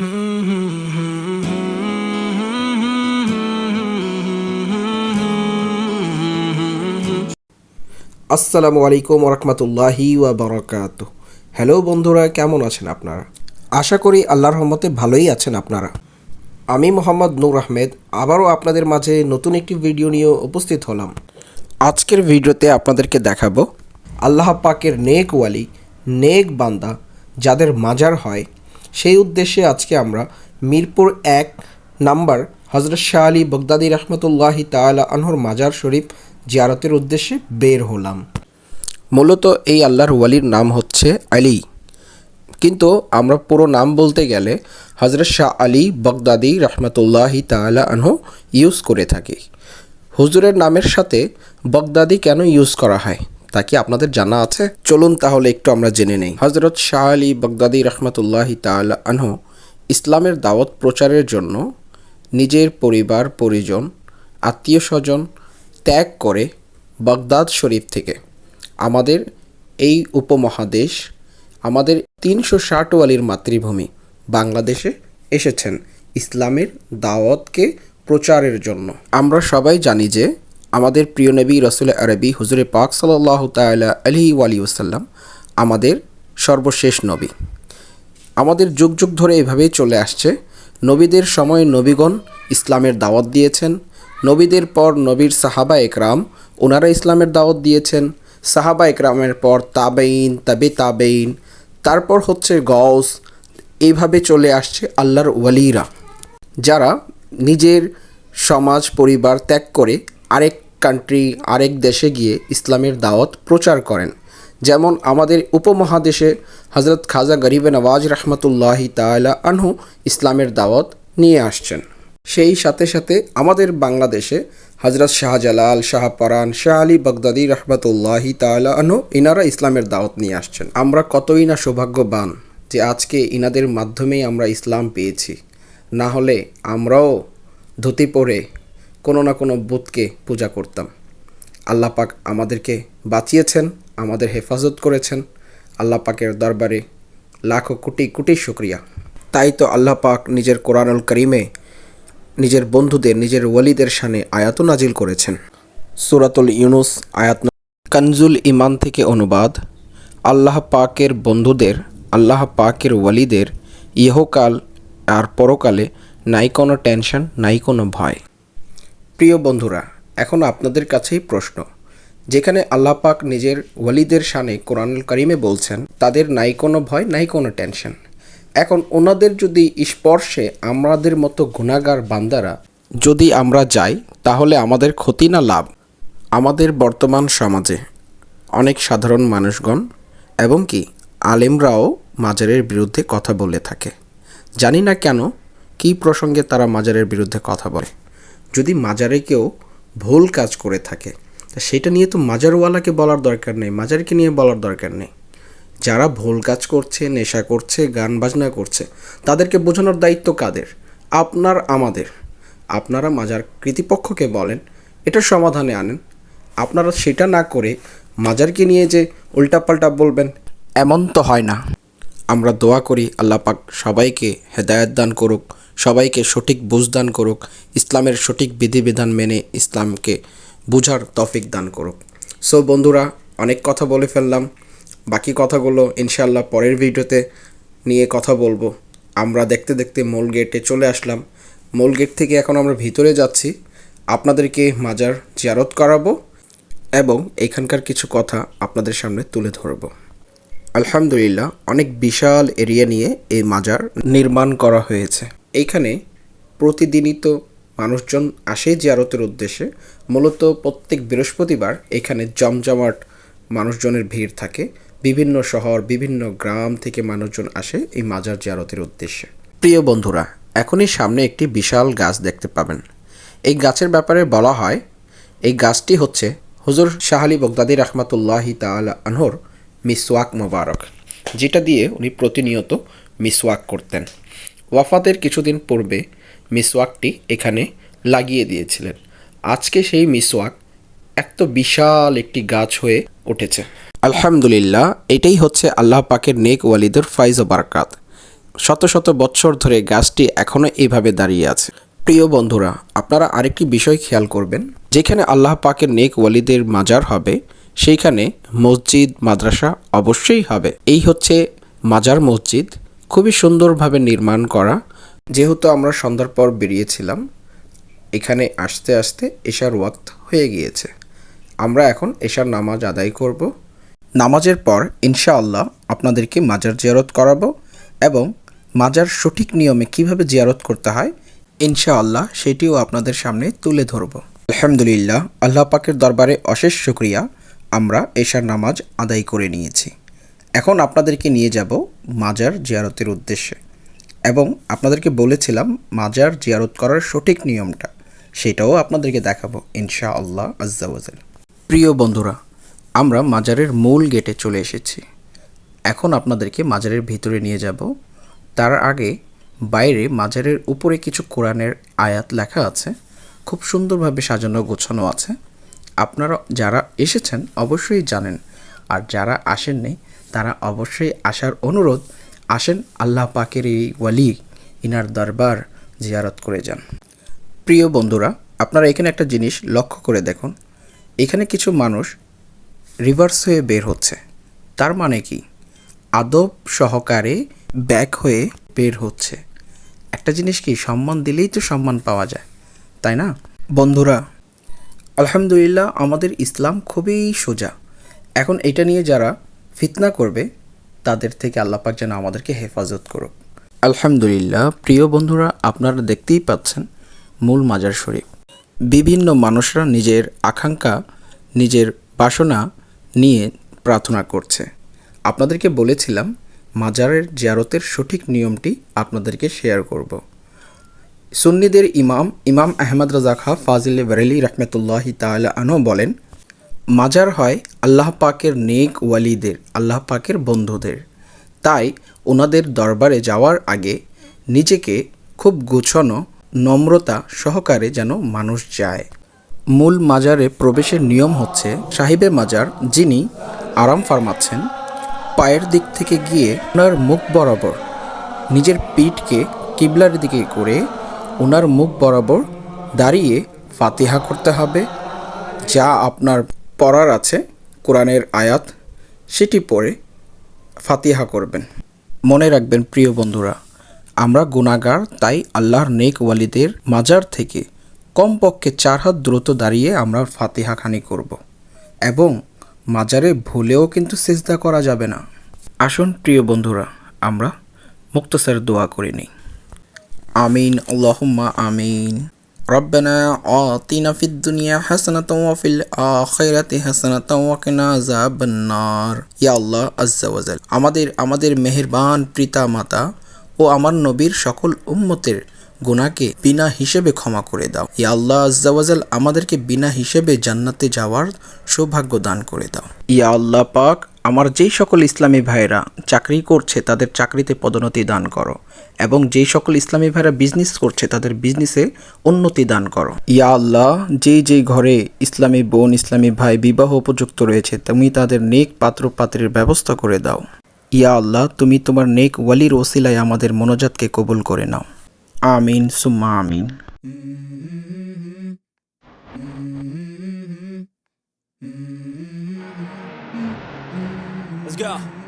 আসসালামু আলাইকুম ওরহমতুল্লাহি ওয়া বারাকাতুহু। হ্যালো বন্ধুরা, কেমন আছেন আপনারা? আশা করি আল্লাহর রহমতে ভালোই আছেন আপনারা। আমি মোহাম্মদ নূর আহমেদ আবারও আপনাদের মাঝে নতুন একটি ভিডিও নিয়ে উপস্থিত হলাম। আজকের ভিডিওতে আপনাদেরকে দেখাবো আল্লাহ পাকের নেক ওয়ালি, নেক বান্দা যাদের মাজার হয়, সেই উদ্দেশ্যে আজকে আমরা মিরপুর 1 নাম্বার হযরত শাহ আলী বগদাদী রহমতুল্লাহি তাআলা আনহুর মাজার শরীফ জিয়ারতের উদ্দেশ্যে বের হলাম। মূলত এই আল্লাহর ওয়ালির নাম হচ্ছে আলী, কিন্তু আমরা পুরো নাম বলতে গেলে হযরত শাহ আলী বগদাদী রহমতুল্লাহি তাআলা আনহু ইউজ করে থাকি। হুজুরের নামের সাথে বগদাদী কেন ইউজ করা হয় তা কি আপনাদের জানা আছে? চলুন তাহলে একটু আমরা জেনে নেই। হযরত শাহ আলী বগদাদী রহমতুল্লাহি তাআলা আনহু ইসলামের দাওয়াত প্রচারের জন্য নিজের পরিবার পরিজন আত্মীয় স্বজন ত্যাগ করে বাগদাদ শরীফ থেকে আমাদের এই উপমহাদেশ, আমাদের 360 ওয়ালির মাতৃভূমি বাংলাদেশে এসেছেন ইসলামের দাওয়াতকে প্রচারের জন্য। আমরা সবাই জানি যে আমাদের প্রিয় নবী রাসূল আরবি হুজুরে পাক সাল্লাল্লাহু তাআলা আলাইহি ওয়াসাল্লাম আমাদের সর্বশেষ নবী। আমাদের যুগ যুগ ধরে এভাবেই চলে আসছে। নবীদের সময় নবীগণ ইসলামের দাওয়াত দিয়েছেন, নবীদের পর নবীর সাহাবা একরাম ওনারা ইসলামের দাওয়াত দিয়েছেন, সাহাবা একরামের পর তাবেইন, তাবেইন, তারপর হচ্ছে গওস। এইভাবে চলে আসছে আল্লাহর ওয়ালিরা, যারা নিজের সমাজ পরিবার ত্যাগ করে আরেক কান্ট্রি, আরেক দেশে গিয়ে ইসলামের দাওয়াত প্রচার করেন। যেমন আমাদের উপমহাদেশে হযরত খাজা গরিবে নওয়াজ রহমতুল্লাহি তাআলা আনহু ইসলামের দাওয়াত নিয়ে আসছেন। সেই সাথে সাথে আমাদের বাংলাদেশে হযরত শাহজালাল, শাহপরান, শাহ আলী বগদাদী রহমতুল্লাহি তাআলা আনহু ইনারা ইসলামের দাওয়াত নিয়ে আসছেন। আমরা কতই না সৌভাগ্যবান যে আজকে ইনাদের মাধ্যমেই আমরা ইসলাম পেয়েছি। না হলে আমরাও ধুতি পরে কোনো না কোনো বুতকে পূজা করতাম। আল্লাহ পাক আমাদেরকে বাঁচিয়েছেন, আমাদের হেফাজত করেছেন। আল্লাহ পাকের দরবারে লাখো কোটি কোটি শুকরিয়া। তাই তো আল্লাহ পাক নিজের কোরআনুল কারীমে নিজের বন্ধুদের, নিজের ওয়ালিদের শানে আয়াত নাজিল করেছেন। সূরাতুল ইউনুস আয়াত। কানজুল ইমান থেকে অনুবাদ। আল্লাহ পাকের বন্ধুদের, আল্লাহ পাকের ওয়ালিদের ইহকাল আর পরকালে নাই কোনো টেনশন, নাই কোনো ভয়। প্রিয় বন্ধুরা, এখন আপনাদের কাছেই প্রশ্ন, যেখানে আল্লাহ পাক নিজের ওয়ালিদের শানে কোরআনুল কারীমে বলছেন তাদের নাই কোনো ভয়, নাই কোনো টেনশন, এখন ওনাদের যদি স্পর্শে আমাদের মতো গুনাহগার বান্দারা যদি আমরা যাই, তাহলে আমাদের ক্ষতি না লাভ? আমাদের বর্তমান সমাজে অনেক সাধারণ মানুষগণ এবং কি আলেমরাও মাজারের বিরুদ্ধে কথা বলে থাকে। জানি না কেন, কী প্রসঙ্গে তারা মাজারের বিরুদ্ধে কথা বলে। যদি মাজারে কেউ ভুল কাজ করে থাকে তা সেটা নিয়ে তো মাজারওয়ালাকে বলার দরকার নেই, মাজারকে নিয়ে বলার দরকার নেই। যারা ভুল কাজ করছে, নেশা করছে, গান বাজনা করছে, তাদেরকে বোঝানোর দায়িত্ব কাদের? আপনার, আমাদের। আপনারা মাজার কর্তৃপক্ষকে বলেন, এটা সমাধানে আনেন। আপনারা সেটা না করে মাজারকে নিয়ে যে উল্টাপাল্টা বলবেন, এমন তো হয় না। আমরা দোয়া করি আল্লাহ পাক সবাইকে হেদায়েত দান করুক, সবাইকে সঠিক বুঝ দান করুক, ইসলামের সঠিক বিধিবিধান মেনে ইসলামকে বুঝার তৌফিক দান করুক। সো বন্ধুরা, অনেক কথা বলে ফেললাম। বাকি কথাগুলো ইনশাআল্লাহ পরের ভিডিওতে নিয়ে কথা বলবো। আমরা দেখতে দেখতে মূল গেটে চলে আসলাম। মূল গেট থেকে এখন আমরা ভিতরে যাচ্ছি, আপনাদেরকে মাজার জিয়ারত করাবো এবং এখানকার কিছু কথা আপনাদের সামনে তুলে ধরব। আলহামদুলিল্লাহ, অনেক বিশাল এরিয়া নিয়ে এই মাজার নির্মাণ করা হয়েছে। এইখানে প্রতিদিনই তো মানুষজন আসে জিয়ারতের উদ্দেশ্যে। মূলত প্রত্যেক বৃহস্পতিবার এখানে জমজমাট মানুষজনের ভিড় থাকে। বিভিন্ন শহর, বিভিন্ন গ্রাম থেকে মানুষজন আসে এই মাজার জিয়ারতের উদ্দেশ্যে। প্রিয় বন্ধুরা, এখনই সামনে একটি বিশাল গাছ দেখতে পাবেন। এই গাছের ব্যাপারে বলা হয়, এই গাছটি হচ্ছে হুজুর শাহ আলী বগদাদী রহমতুল্লাহি তাআলা আনহুর মিসওয়াক মোবারক, যেটা দিয়ে উনি প্রতিনিয়ত মিসওয়াক করতেন। ওয়াফাতের কিছুদিন পূর্বে মিসওয়াকটি এখানে লাগিয়ে দিয়েছিলেন। আজকে সেই মিসওয়াক এত বিশাল একটি গাছ হয়ে উঠেছে। আলহামদুলিল্লাহ, এটাই হচ্ছে আল্লাহ পাকের নেক ওয়ালিদের ফাইজ ও বারাকাত। শত শত বৎসর ধরে গাছটি এখনও এইভাবে দাঁড়িয়ে আছে। প্রিয় বন্ধুরা, আপনারা আরেকটি বিষয় খেয়াল করবেন, যেখানে আল্লাহ পাকের নেক ওয়ালিদের মাজার হবে সেইখানে মসজিদ মাদ্রাসা অবশ্যই হবে। এই হচ্ছে মাজার মসজিদ, খুবই সুন্দরভাবে নির্মাণ করা। যেহেতু আমরা সন্ধ্যার পর বেরিয়েছিলাম, এখানে আসতে আসতে এশার ওয়াক্ত হয়ে গিয়েছে। আমরা এখন এশার নামাজ আদায় করব। নামাজের পর ইনশাআল্লাহ আপনাদেরকে মাজার জিয়ারত করাবো এবং মাজার সঠিক নিয়মে কিভাবে জিয়ারত করতে হয় ইনশাআল্লাহ সেটিও আপনাদের সামনে তুলে ধরব। আলহামদুলিল্লাহ, আল্লাহ পাকের দরবারে অশেষ শুকরিয়া, আমরা এশার নামাজ আদায় করে নিয়েছি। এখন আপনাদেরকে নিয়ে যাব মাজার জিয়ারতের উদ্দেশ্যে এবং আপনাদেরকে বলেছিলাম মাজার জিয়ারত করার সঠিক নিয়মটা, সেটাও আপনাদেরকে দেখাবো ইনশাআল্লাহ আজ্জা ওয়াজাল। প্রিয় বন্ধুরা, আমরা মাজারের মূল গেটে চলে এসেছি। এখন আপনাদেরকে মাজারের ভিতরে নিয়ে যাব। তার আগে বাইরে মাজারের উপরে কিছু কোরআনের আয়াত লেখা আছে, খুব সুন্দরভাবে সাজানো গোছানো আছে। আপনারা যারা এসেছেন অবশ্যই জানেন, আর যারা আসেননি তারা অবশ্যই আসার অনুরোধ। আসেন, আল্লাহ পাকের এই ওয়ালি ইনার দরবার জিয়ারত করে যান। প্রিয় বন্ধুরা, আপনারা এখানে একটা জিনিস লক্ষ্য করে দেখুন, এখানে কিছু মানুষ রিভার্স হয়ে বের হচ্ছে। তার মানে কি? আদব সহকারে ব্যাক হয়ে বের হচ্ছে। একটা জিনিস কি, সম্মান দিলেই তো সম্মান পাওয়া যায়, তাই না বন্ধুরা? আলহামদুলিল্লাহ, আমাদের ইসলাম খুবই সোজা। এখন এটা নিয়ে যারা ফিতনা করবে তাদের থেকে আল্লাহ পাক যেন আমাদেরকে হেফাজত করুক। আলহামদুলিল্লাহ, প্রিয় বন্ধুরা, আপনারা দেখতেই পাচ্ছেন মূল মাজার শরীফ। বিভিন্ন মানুষরা নিজের আকাঙ্ক্ষা, নিজের বাসনা নিয়ে প্রার্থনা করছে। আপনাদেরকে বলেছিলাম মাজারের জিয়ারতের সঠিক নিয়মটি আপনাদেরকে শেয়ার করব। সুন্নিদের ইমাম আহমদ রাজা খাঁ ফাজিলে বেরেলি রহমতুল্লাহি তাআলা আনহু বলেন, মাজার হয় আল্লাহ পাকের নেক ওয়ালিদের, আল্লাহ পাকের বন্ধুদের। তাই ওনাদের দরবারে যাওয়ার আগে নিজেকে খুব গোছানো নম্রতা সহকারে যেন মানুষ যায়। মূল মাজারে প্রবেশের নিয়ম হচ্ছে, সাহিবে মাজার যিনি আরাম ফারমাচ্ছেন পায়ের দিক থেকে গিয়ে ওনার মুখ বরাবর নিজের পিঠকে কিবলার দিকে করে ওনার মুখ বরাবর দাঁড়িয়ে ফাতিহা করতে হবে। যা আপনার পড়ার আছে কোরআনের আয়াত, সেটি পড়ে ফাতিহা করবেন। মনে রাখবেন প্রিয় বন্ধুরা, আমরা গুনাহগার, তাই আল্লাহর নেক ওয়ালিদের মাজার থেকে কমপক্ষে 4 হাত দ্রুত দাঁড়িয়ে আমরা ফাতিহা খানি করব এবং মাজারে ভুলেও কিন্তু সিজদা করা যাবে না। আসুন প্রিয় বন্ধুরা, আমরা মুক্তসার দোয়া করে নিই। আমিন, আল্লাহুম্মা আমিন। রব্বানা আতিনা ফিদ দুনিয়া হাসানাতাও ওয়া ফিল আখিরাতি হাসানাতাও ওয়া কিনা আযাবান নার। ইয়া আল্লাহ আজ্জা ওয়াজাল, আমাদের মেহেরবান পিতা মাতা ও আমার নবীর সকল উম্মতের গুনাহকে বিনা হিসেবে ক্ষমা করে দাও। ইয়া আল্লাহ আজ্জা ওয়াজাল, আমাদেরকে বিনা হিসেবে জান্নাতে যাওয়ার সৌভাগ্য দান করে দাও। ইয়া আল্লাহ পাক, আমার যেই সকল ইসলামী ভাইয়েরা চাকরি করছে তাদের চাকরিতে পদোন্নতি দান করো এবং যেই সকল ইসলামী ভাইয়েরা বিজনেস করছে তাদের বিজনেসে উন্নতি দান করো। ইয়া আল্লাহ, যেই ঘরে ইসলামী বোন ইসলামী ভাই বিবাহ উপযুক্ত রয়েছে তুমি তাদের নেক পাত্র পাত্রীর ব্যবস্থা করে দাও। ইয়া আল্লাহ, তুমি তোমার নেক ওয়ালির ওসিলায় আমাদের মোনাজাতকে কবুল করে নাও। আমিন সুম্মা আমিন। Let's go.